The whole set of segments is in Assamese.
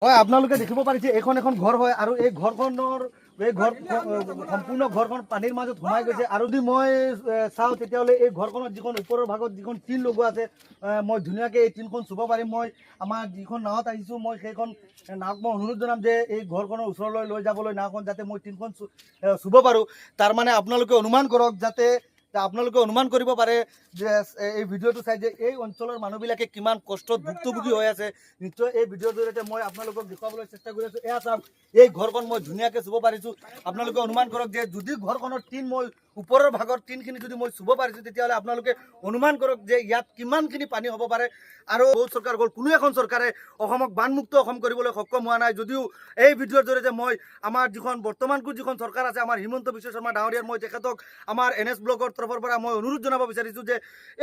হয় আপোনালোকে দেখিব পাৰিছে এইখন এখন ঘৰ হয় আৰু এই ঘৰখনৰ সম্পূৰ্ণ ঘৰখন পানীৰ মাজত সোমাই গৈছে আৰু যদি মই চাওঁ তেতিয়াহ'লে এই ঘৰখনত যিখন ওপৰৰ ভাগত যিখন টিন লগোৱা আছে মই ধুনীয়াকৈ এই টিনখন চুব পাৰিম। মই আমাৰ যিখন নাৱত আহিছোঁ মই সেইখন নাৱক মই অনুৰোধ জনাম যে এই ঘৰখনৰ ওচৰলৈ লৈ যাবলৈ নাওখন যাতে মই টিনখন চুব পাৰোঁ। তাৰমানে আপোনালোকে অনুমান কৰক যাতে আপোনালোকে অনুমান কৰিব পাৰে যে এই ভিডিঅ'টো চাই যে এই অঞ্চলৰ মানুহবিলাকে কিমান কষ্টত ভুক্তভোগী হৈ আছে। নিশ্চয় এই ভিডিঅ'ৰ জৰিয়তে মই আপোনালোকক দেখুৱাবলৈ চেষ্টা কৰি আছোঁ। এয়া চাওক এই ঘৰখন মই ধুনীয়াকৈ চুব পাৰিছোঁ। আপোনালোকে অনুমান কৰক যে যদি ঘৰখনৰ টিন মই ওপৰৰ ভাগৰ টিনখিনি যদি মই চুব পাৰিছোঁ তেতিয়াহ'লে আপোনালোকে অনুমান কৰক যে ইয়াত কিমানখিনি পানী হ'ব পাৰে। আৰু বহুত চৰকাৰ গ'ল, কোনো এখন চৰকাৰে অসমক বানমুক্ত অসম কৰিবলৈ সক্ষম হোৱা নাই। যদিও এই ভিডিঅ'ৰ জৰিয়তে মই আমাৰ যিখন বৰ্তমানকৈ যিখন চৰকাৰ আছে আমাৰ হিমন্ত বিশ্ব শৰ্মা ডাঙৰীয়াৰ মই তেখেতক আমাৰ NS ব্লকৰ তৰফৰ পৰা মই অনুৰোধ জনাব বিচাৰিছোঁ যে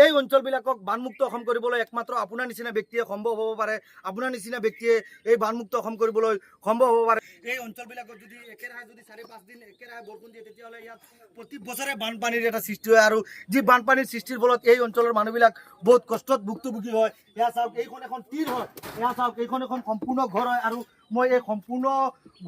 এই অঞ্চলবিলাকক বানমুক্ত অসম কৰিবলৈ একমাত্ৰ আপোনাৰ নিচিনা ব্যক্তিয়ে সম্ভৱ হ'ব পাৰে। আপোনাৰ নিচিনা ব্যক্তিয়ে এই বানমুক্ত অসম কৰিবলৈ সম্ভৱ হ'ব পাৰে। এই অঞ্চলবিলাকত যদি একেৰাহে যদি 4-5 দিন একেৰাহে বৰষুণ দিয়ে তেতিয়াহ'লে ইয়াত প্ৰতি বছৰে বানপানীৰ এটা সৃষ্টি হয় আৰু যি বানপানীৰ সৃষ্টিৰ ফলত এই অঞ্চলৰ মানুহবিলাক বহুত কষ্টত ভুক্তভোগী হয়। এয়া চাওক এইখন এখন তীৰ হয়, এয়া চাওক এইখন এখন সম্পূৰ্ণ ঘৰ হয় আৰু মই এই সম্পূৰ্ণ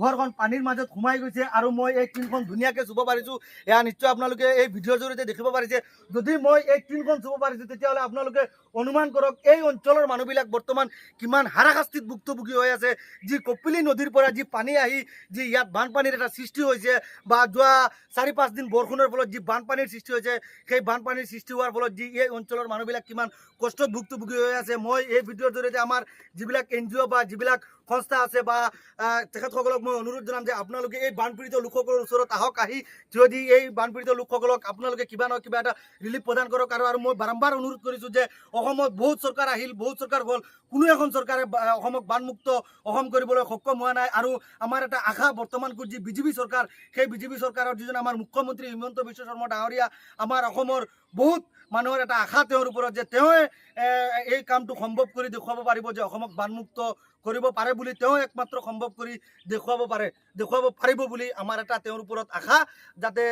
ঘৰখন পানীৰ মাজত সোমাই গৈছে আৰু মই এই টিনখন ধুনীয়াকৈ চুব পাৰিছোঁ। এয়া নিশ্চয় আপোনালোকে এই ভিডিঅ'ৰ জৰিয়তে দেখিব পাৰিছে। যদি মই এই টিনখন চুব পাৰিছোঁ তেতিয়াহ'লে আপোনালোকে অনুমান কৰক এই অঞ্চলৰ মানুহবিলাক বৰ্তমান কিমান হাৰাশাস্তিত ভুক্তভোগী হৈ আছে। যি কপিলী নদীৰ পৰা যি পানী আহি যি ইয়াত বানপানীৰ এটা সৃষ্টি হৈছে বা যোৱা 4-5 দিন বৰষুণৰ ফলত যি বানপানীৰ সৃষ্টি হৈছে সেই বানপানীৰ সৃষ্টি হোৱাৰ ফলত যি এই অঞ্চলৰ মানুহবিলাক কিমান কষ্টত ভুক্তভোগী হৈ আছে। মই এই ভিডিঅ'ৰ জৰিয়তে আমাৰ যিবিলাক NGO বা যিবিলাক সংস্থা আছে বা তেখেতসকলক মই অনুৰোধ জনাম যে আপোনালোকে এই বানপীড়িত লোকসকলৰ ওচৰত আহক, আহি যদি এই বানপীড়িত লোকসকলক আপোনালোকে কিবা নহয় কিবা এটা ৰিলিফ প্ৰদান কৰক। আৰু মই বাৰম্বাৰ অনুৰোধ কৰিছোঁ যে অসমত বহুত চৰকাৰ আহিল, বহুত চৰকাৰ গ'ল, কোনো এখন চৰকাৰে অসমক বানমুক্ত অসম কৰিবলৈ সক্ষম হোৱা নাই। আৰু আমাৰ এটা আশা বৰ্তমানকৈ যি BJP চৰকাৰ, সেই BJP চৰকাৰৰ যিজন আমাৰ মুখ্যমন্ত্ৰী হিমন্ত বিশ্ব শৰ্মা ডাঙৰীয়া, আমাৰ অসমৰ বহুত মানুহৰ এটা আশা তেওঁৰ ওপৰত যে তেওঁৱে এই কামটো সম্ভৱ কৰি দেখুৱাব পাৰিব যে অসমক বানমুক্ত কৰিব পাৰে বুলি তেওঁ একমাত্ৰ সম্ভৱ কৰি দেখুৱাব পাৰিব বুলি আমাৰ এটা তেওঁৰ ওপৰত আশা। যাতে